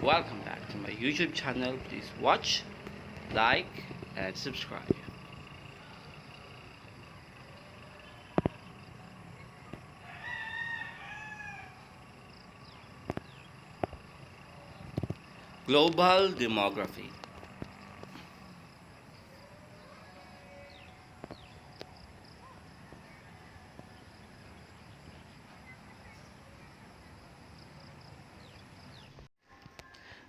Welcome back to my YouTube channel. Please watch, like, and subscribe. Global Demography.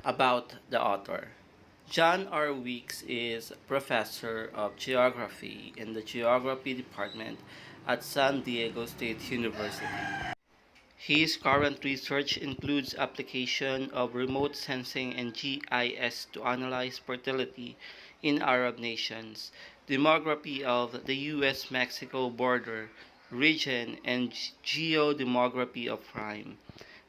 About the author. John R. Weeks is professor of geography in the geography department at San Diego State University. His current research includes application of remote sensing and GIS to analyze fertility in Arab nations, demography of the US-Mexico border region, and geodemography of crime.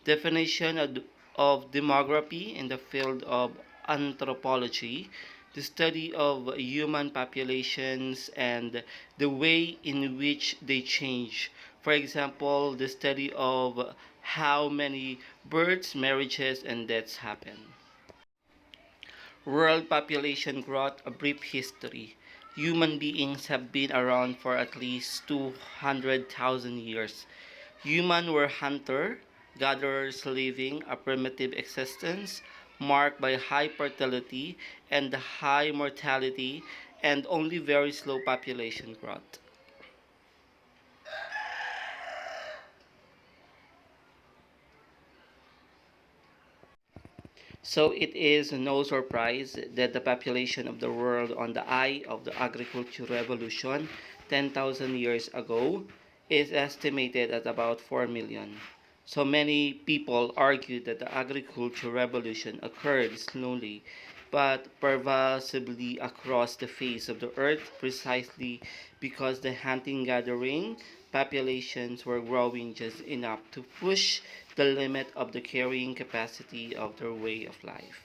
Definition of demography in the field of anthropology, the study of human populations and the way in which they change. For example, the study of how many births, marriages, and deaths happen. World population growth, a brief history. Human beings have been around for at least 200,000 years. Humans were hunter gatherers living a primitive existence marked by high fertility and high mortality and only very slow population growth. So it is no surprise that the population of the world on the eve of the agricultural revolution 10,000 years ago is estimated at about 4 million. So many people argue that the agricultural revolution occurred slowly but pervasively across the face of the earth precisely because the hunting gathering populations were growing just enough to push the limit of the carrying capacity of their way of life.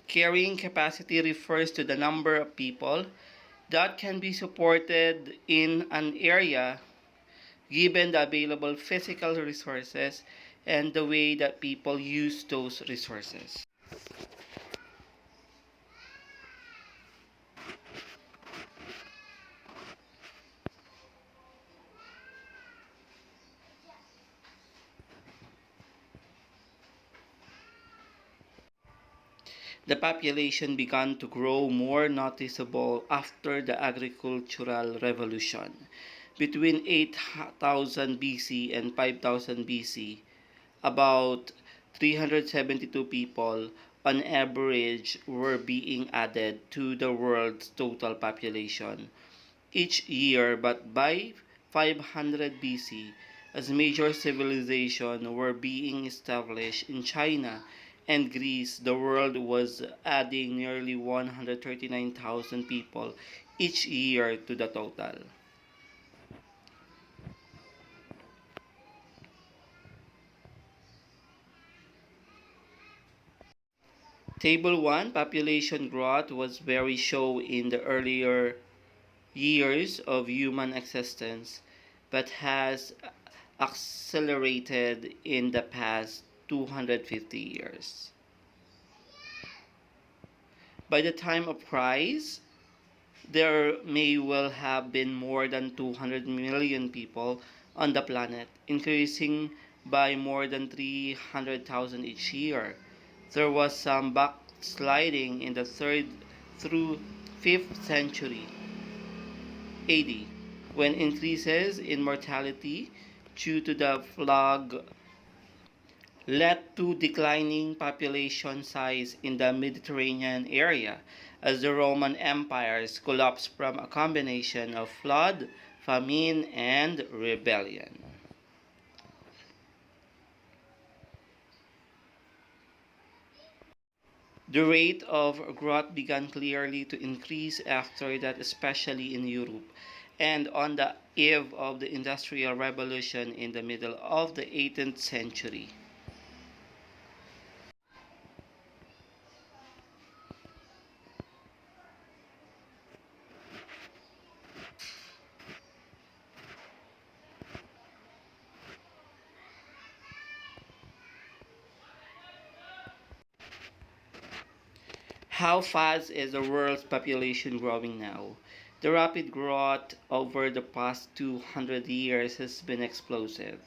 Carrying capacity refers to the number of people that can be supported in an area given the available physical resources and the way that people use those resources. The population began to grow more noticeable after the agricultural revolution. Between 8000 BC and 5000 BC, about 372 people on average were being added to the world's total population each year, but by 500 BC, as major civilizations were being established in China and Greece, the world was adding nearly 139,000 people each year to the total. Table 1 population growth was very show in the earlier years of human existence, but has accelerated in the past 250 years. By the time of Christ, there may well have been more than 200 million people on the planet, increasing by more than 300,000 each year. There was some backsliding in the 3rd through 5th century AD, when increases in mortality due to the flood led to declining population size in the Mediterranean area as the Roman empires collapsed from a combination of flood, famine, and rebellion. The rate of growth began clearly to increase after that, especially in Europe, and on the eve of the Industrial Revolution in the middle of the 18th century. How fast is the world's population growing now? The rapid growth over the past 200 years has been explosive.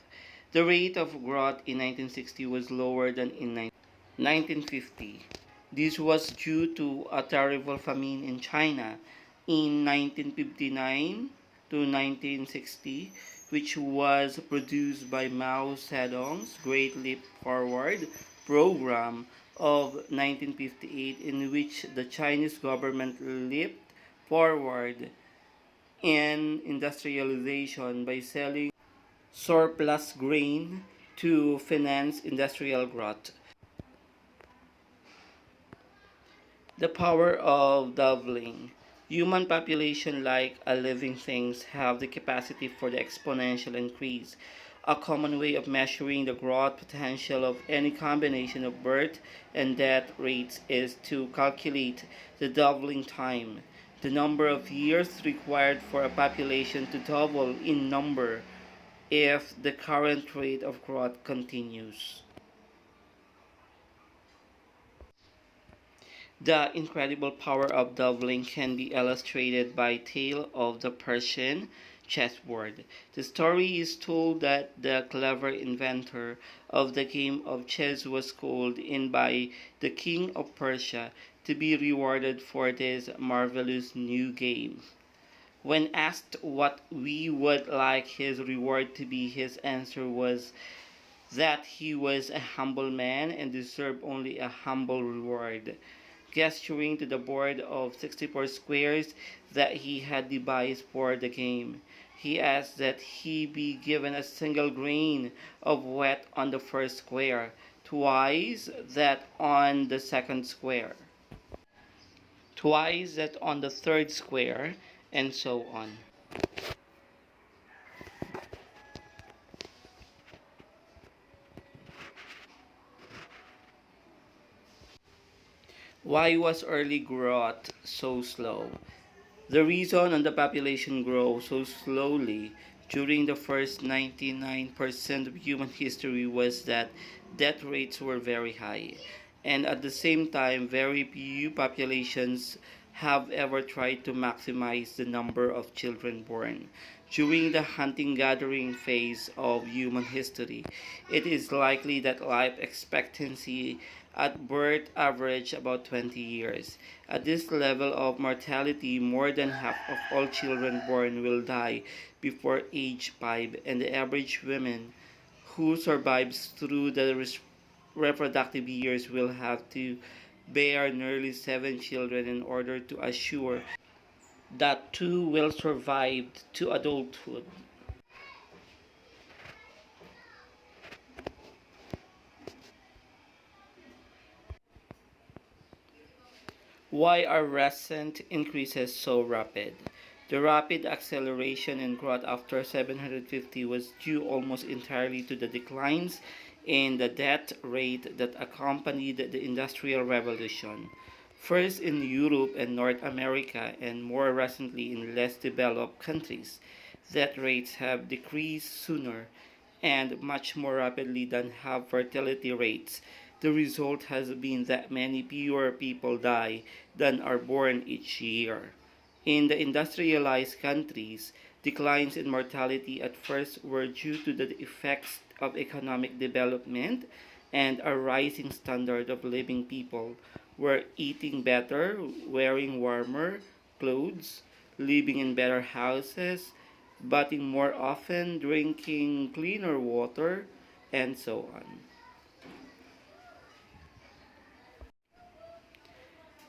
The rate of growth in 1960 was lower than in 1950. This was due to a terrible famine in China in 1959 to 1960, which was produced by Mao Zedong's Great Leap Forward program of 1958, in which the Chinese government leaped forward in industrialization by selling surplus grain to finance industrial growth. The power of doubling. Human population, like all living things, have the capacity for the exponential increase. A common way of measuring the growth potential of any combination of birth and death rates is to calculate the doubling time, the number of years required for a population to double in number if the current rate of growth continues. The incredible power of doubling can be illustrated by Tale of the Persian Chessboard. The story is told that the clever inventor of the game of chess was called in by the king of Persia to be rewarded for this marvelous new game. When asked what we would like his reward to be, his answer was that he was a humble man and deserved only a humble reward. Gesturing to the board of 64 squares that he had devised for the game, he asked that he be given a single grain of wheat on the first square, twice that on the second square, twice that on the third square, and so on. Why was early growth so slow? The reason on the population grows so slowly during the first 99% of human history was that death rates were very high, and at the same time, very few populations have ever tried to maximize the number of children born. During the hunting gathering phase of human history, it is likely that life expectancy at birth averaged about 20 years. At this level of mortality, more than half of all children born will die before age 5, and the average woman who survives through the reproductive years will have to bear nearly 7 children in order to assure that 2 will survive to adulthood. Why are recent increases so rapid? The rapid acceleration in growth after 750 was due almost entirely to the declines in the death rate that accompanied the Industrial Revolution. First in Europe and North America, and more recently in less developed countries, death rates have decreased sooner and much more rapidly than have fertility rates. The result has been that many fewer people die than are born each year. In the industrialized countries, declines in mortality at first were due to the effects of economic development and a rising standard of living. People were eating better, wearing warmer clothes, living in better houses, bathing more often, drinking cleaner water, and so on.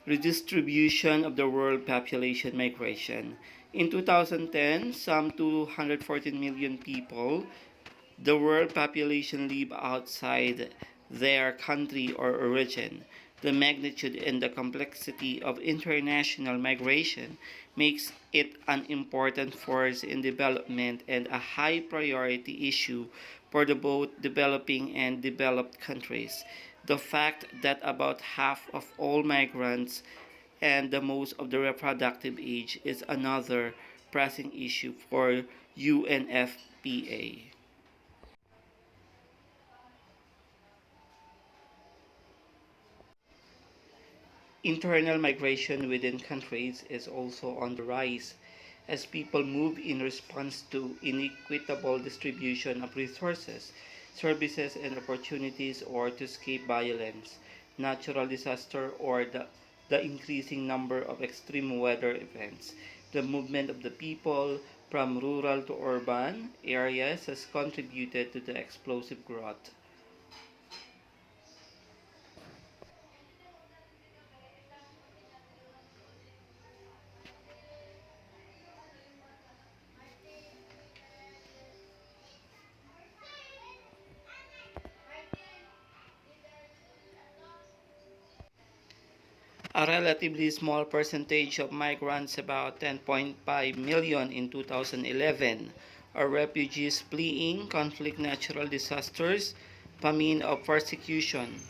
Redistribution of the world population migration. In 2010, some 214 million people, the world population, live outside their country or origin. The magnitude and the complexity of international migration makes it an important force in development and a high priority issue for the both developing and developed countries. The fact that about half of all migrants and the most of the reproductive age is another pressing issue for UNFPA. Internal migration within countries is also on the rise as people move in response to inequitable distribution of resources, services, and opportunities, or to escape violence, natural disaster, or the increasing number of extreme weather events. The movement of the people from rural to urban areas has contributed to the explosive growth. A relatively small percentage of migrants, about 10.5 million in 2011, are refugees fleeing conflict, natural disasters, famine, or persecution.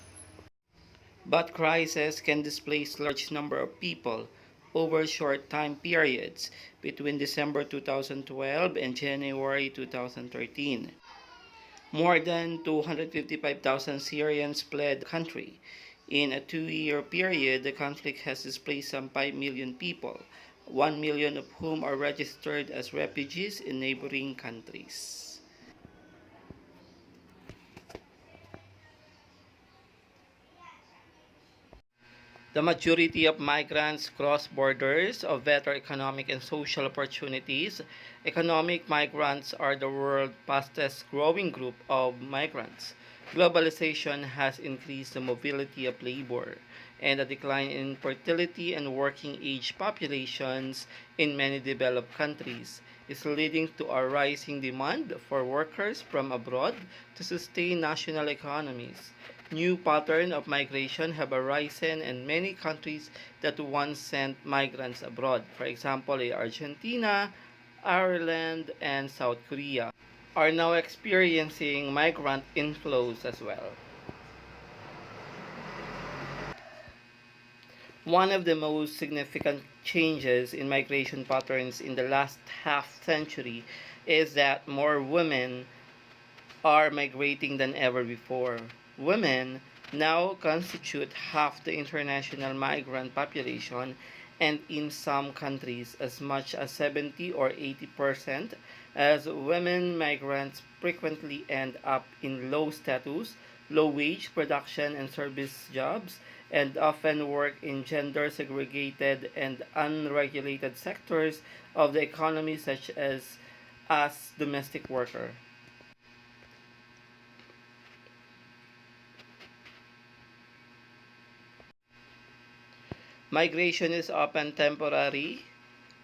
But crises can displace large number of people over short time periods between December 2012 and January 2013. More than 255,000 Syrians fled the country. In a 2-year period, the conflict has displaced some 5 million people, 1 million of whom are registered as refugees in neighboring countries. The majority of migrants cross borders of better economic and social opportunities. Economic migrants are the world's fastest growing group of migrants. Globalization has increased the mobility of labor, and a decline in fertility and working age populations in many developed countries is leading to a rising demand for workers from abroad to sustain national economies. New patterns of migration have arisen in many countries that once sent migrants abroad. For example, Argentina, Ireland, and South Korea are now experiencing migrant inflows as well. One of the most significant changes in migration patterns in the last half century is that more women are migrating than ever before. Women now constitute half the international migrant population, and in some countries as much as 70 or 80%, as women migrants frequently end up in low status, low wage production and service jobs, and often work in gender segregated and unregulated sectors of the economy such as domestic worker. Migration is often temporary.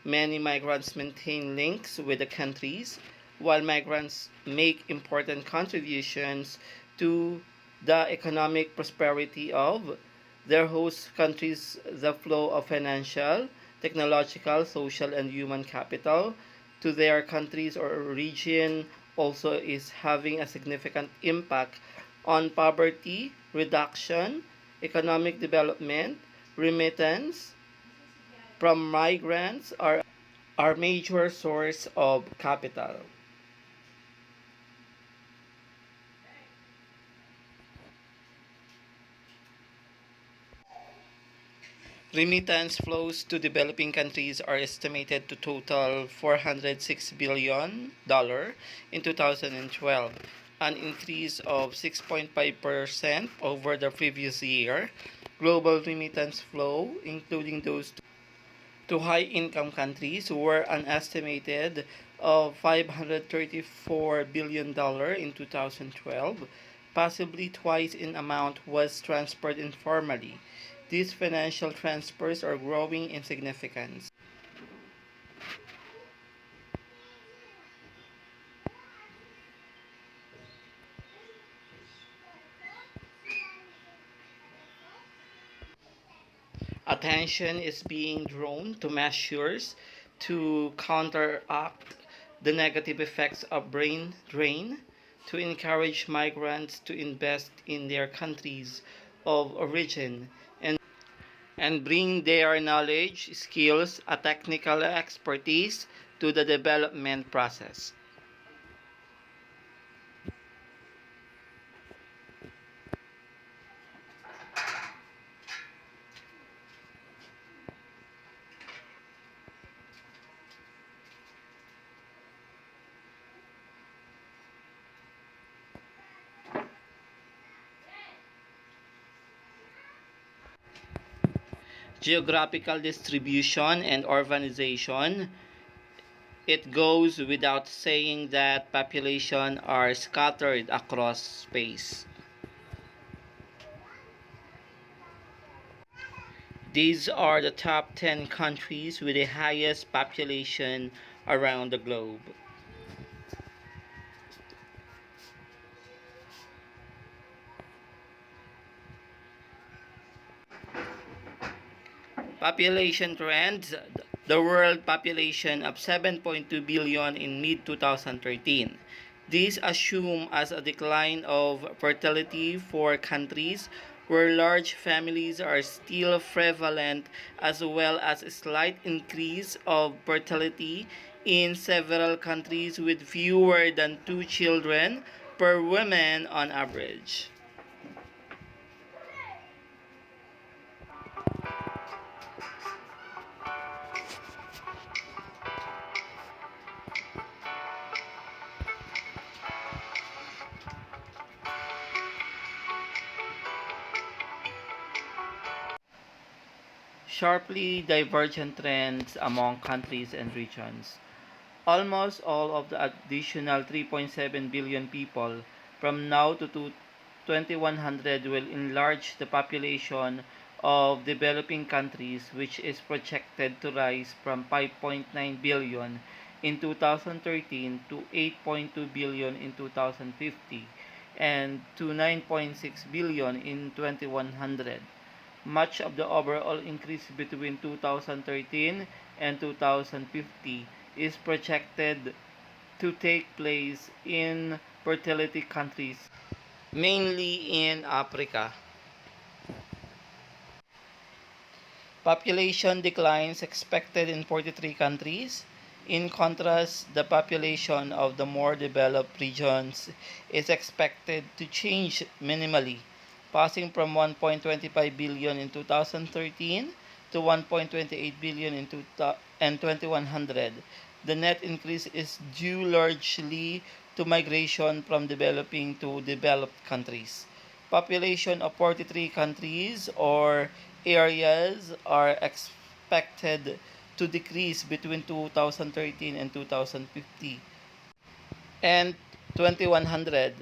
Many migrants maintain links with the countries, while migrants make important contributions to the economic prosperity of their host countries. The flow of financial, technological, social, and human capital to their countries or region also is having a significant impact on poverty reduction, economic development. Remittance from migrants are major source of capital. Remittance flows to developing countries are estimated to total $406 billion in 2012, an increase of 6.5% over the previous year. Global remittance flow, including those to high-income countries, were an estimated of $534 billion in 2012, possibly twice in amount was transferred informally. These financial transfers are growing in significance. Attention is being drawn to measures to counteract the negative effects of brain drain, to encourage migrants to invest in their countries of origin and bring their knowledge, skills, and technical expertise to the development process. Geographical distribution and urbanization. It goes without saying that population are scattered across space. These are the top 10 countries with the highest population around the globe. Population trends. The world population of 7.2 billion in mid-2013. These assume as a decline of fertility for countries where large families are still prevalent, as well as a slight increase of fertility in several countries with fewer than 2 children per woman on average. Sharply divergent trends among countries and regions. Almost all of the additional 3.7 billion people from now to 2100 will enlarge the population of developing countries, which is projected to rise from 5.9 billion in 2013 to 8.2 billion in 2050 and to 9.6 billion in 2100. Much of the overall increase between 2013 and 2050 is projected to take place in fertility countries, mainly in Africa. Population declines expected in 43 countries. In contrast, the population of the more developed regions is expected to change minimally, passing from 1.25 billion in 2013 to 1.28 billion in 2100. The net increase is due largely to migration from developing to developed countries. Population of 43 countries or areas are expected to decrease between 2013 and 2050 and 2100.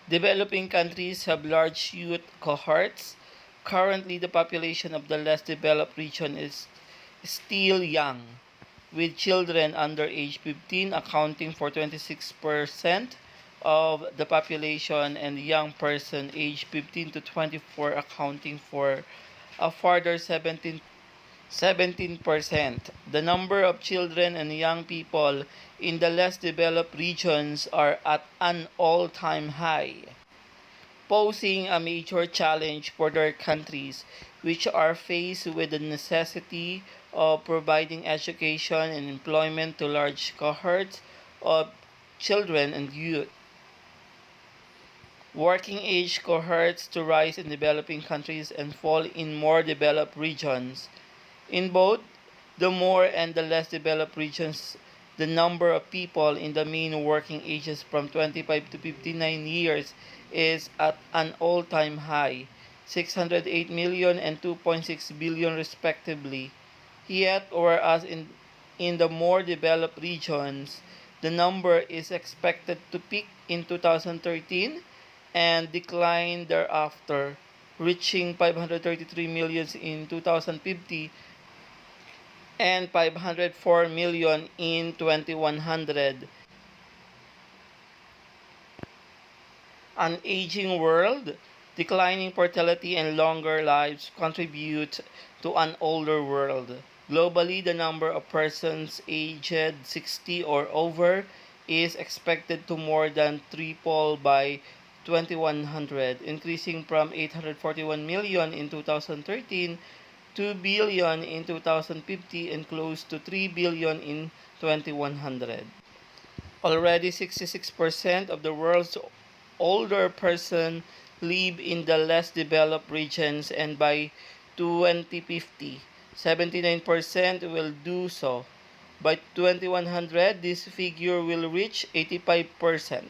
Developing countries have large youth cohorts. Currently, the population of the less developed region is still young, with children under age 15 accounting for 26% of the population and young person aged 15 to 24 accounting for a further 17%. The number of children and young people in the less developed regions are at an all-time high, posing a major challenge for their countries, which are faced with the necessity of providing education and employment to large cohorts of children and youth. Working age cohorts to rise in developing countries and fall in more developed regions. In both the more and the less developed regions, the number of people in the mean working ages from 25 to 59 years is at an all-time high, 608 million and 2.6 billion respectively. Yet, whereas in the more developed regions, the number is expected to peak in 2013 and decline thereafter, reaching 533 million in 2050 and 504 million in 2100. An aging world, declining fertility and longer lives contribute to an older world. Globally, the number of persons aged 60 or over is expected to more than triple by 2100, increasing from 841 million in 2013 2 billion in 2050 and close to 3 billion in 2100. Already 66% of the world's older person live in the less developed regions, and by 2050, 79% will do so. By 2100, this figure will reach 85%.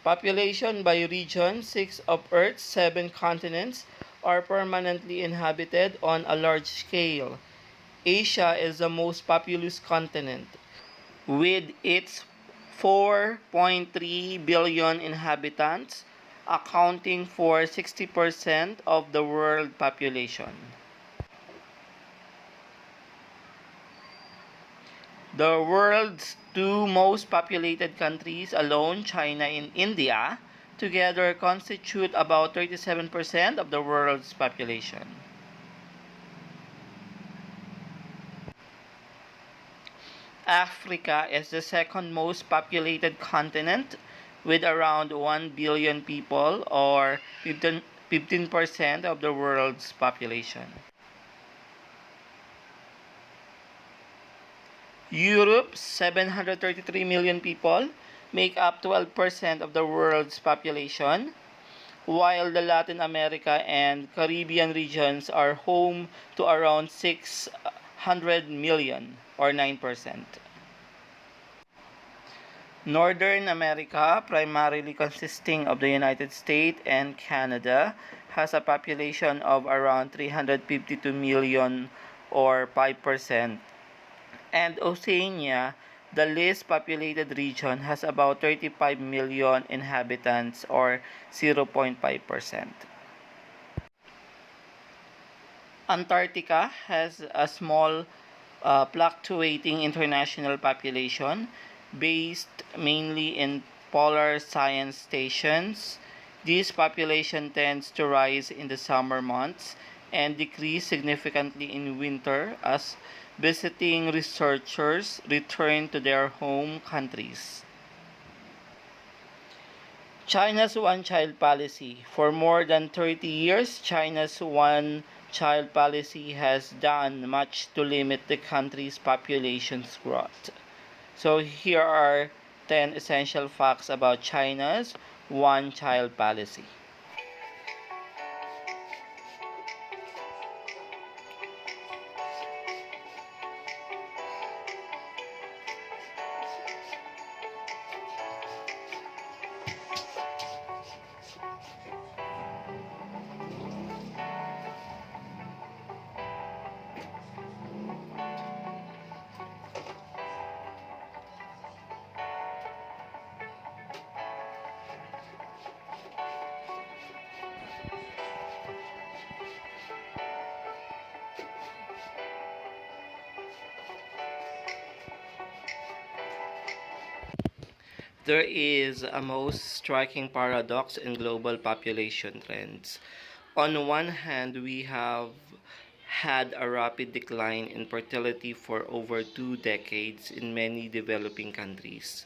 Population by region, 6 of Earth's 7 continents are permanently inhabited on a large scale. Asia is the most populous continent, with its 4.3 billion inhabitants, accounting for 60% of the world population. The world's two most populated countries alone, China and India, together constitute about 37% of the world's population. Africa is the second most populated continent with around 1 billion people, or 15% of the world's population. Europe, 733 million people, make up 12% of the world's population, while the Latin America and Caribbean regions are home to around 600 million, or 9%. Northern America, primarily consisting of the United States and Canada, has a population of around 352 million, or 5%. And Oceania, the least populated region, has about 35 million inhabitants, or 0.5%. Antarctica has a small, fluctuating international population based mainly in polar science stations. This population tends to rise in the summer months and decrease significantly in winter as visiting researchers return to their home countries. China's one-child policy. For more than 30 years, China's one-child policy has done much to limit the country's population's growth. So here are 10 essential facts about China's one-child policy. There is a most striking paradox in global population trends. On one hand, we have had a rapid decline in fertility for over 2 decades in many developing countries,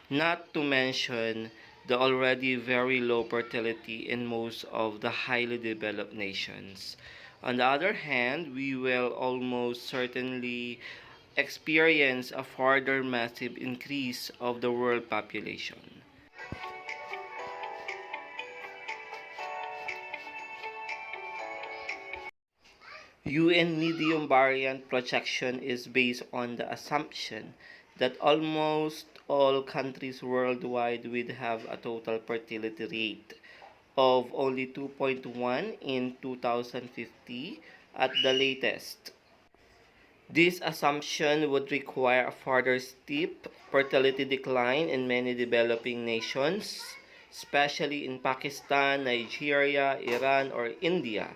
not to mention the already very low fertility in most of the highly developed nations. On the other hand, we will almost certainly experience a further massive increase of the world population. UN medium variant projection is based on the assumption that almost all countries worldwide will have a total fertility rate of only 2.1 in 2050 at the latest. This assumption would require a further steep fertility decline in many developing nations, especially in Pakistan, Nigeria, Iran, or India,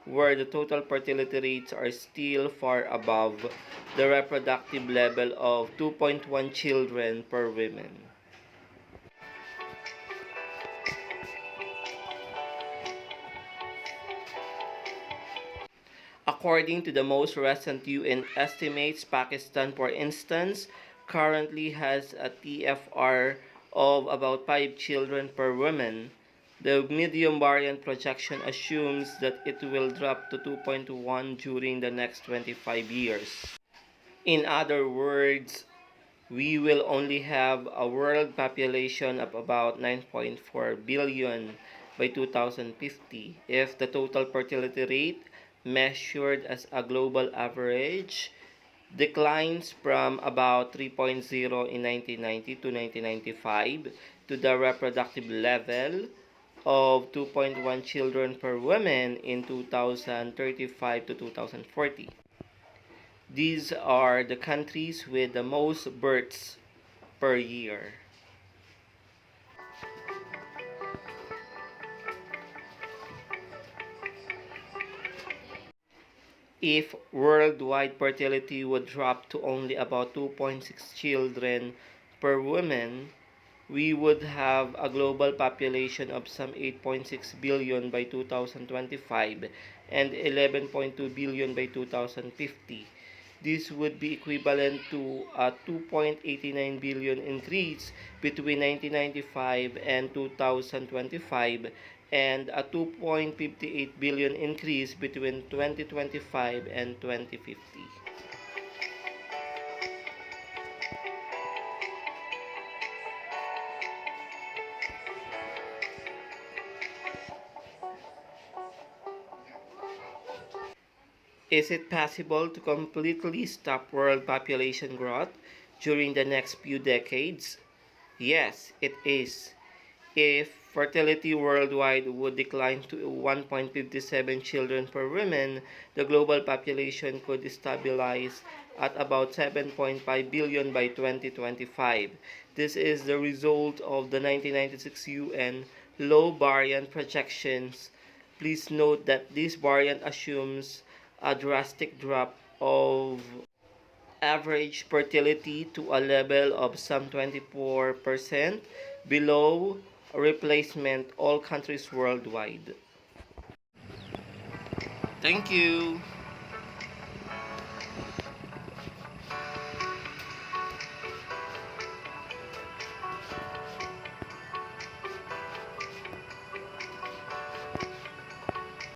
where the total fertility rates are still far above the reproductive level of 2.1 children per woman. According to the most recent UN estimates, Pakistan, for instance, currently has a TFR of about 5 children per woman. The medium variant projection assumes that it will drop to 2.1 during the next 25 years. In other words, we will only have a world population of about 9.4 billion by 2050 if the total fertility rate, measured as a global average, declines from about 3.0 in 1990 to 1995 to the reproductive level of 2.1 children per woman in 2035 to 2040. These are the countries with the most births per year. If worldwide fertility would drop to only about 2.6 children per woman, we would have a global population of some 8.6 billion by 2025 and 11.2 billion by 2050. This would be equivalent to a 2.89 billion increase between 1995 and 2025 and a 2.58 billion increase between 2025 and 2050. Is it possible to completely stop world population growth during the next few decades? Yes, it is. If fertility worldwide would decline to 1.57 children per woman, the global population could stabilize at about 7.5 billion by 2025. This is the result of the 1996 UN low variant projections. Please note that this variant assumes a drastic drop of average fertility to a level of some 24% below replacement all countries worldwide. Thank you.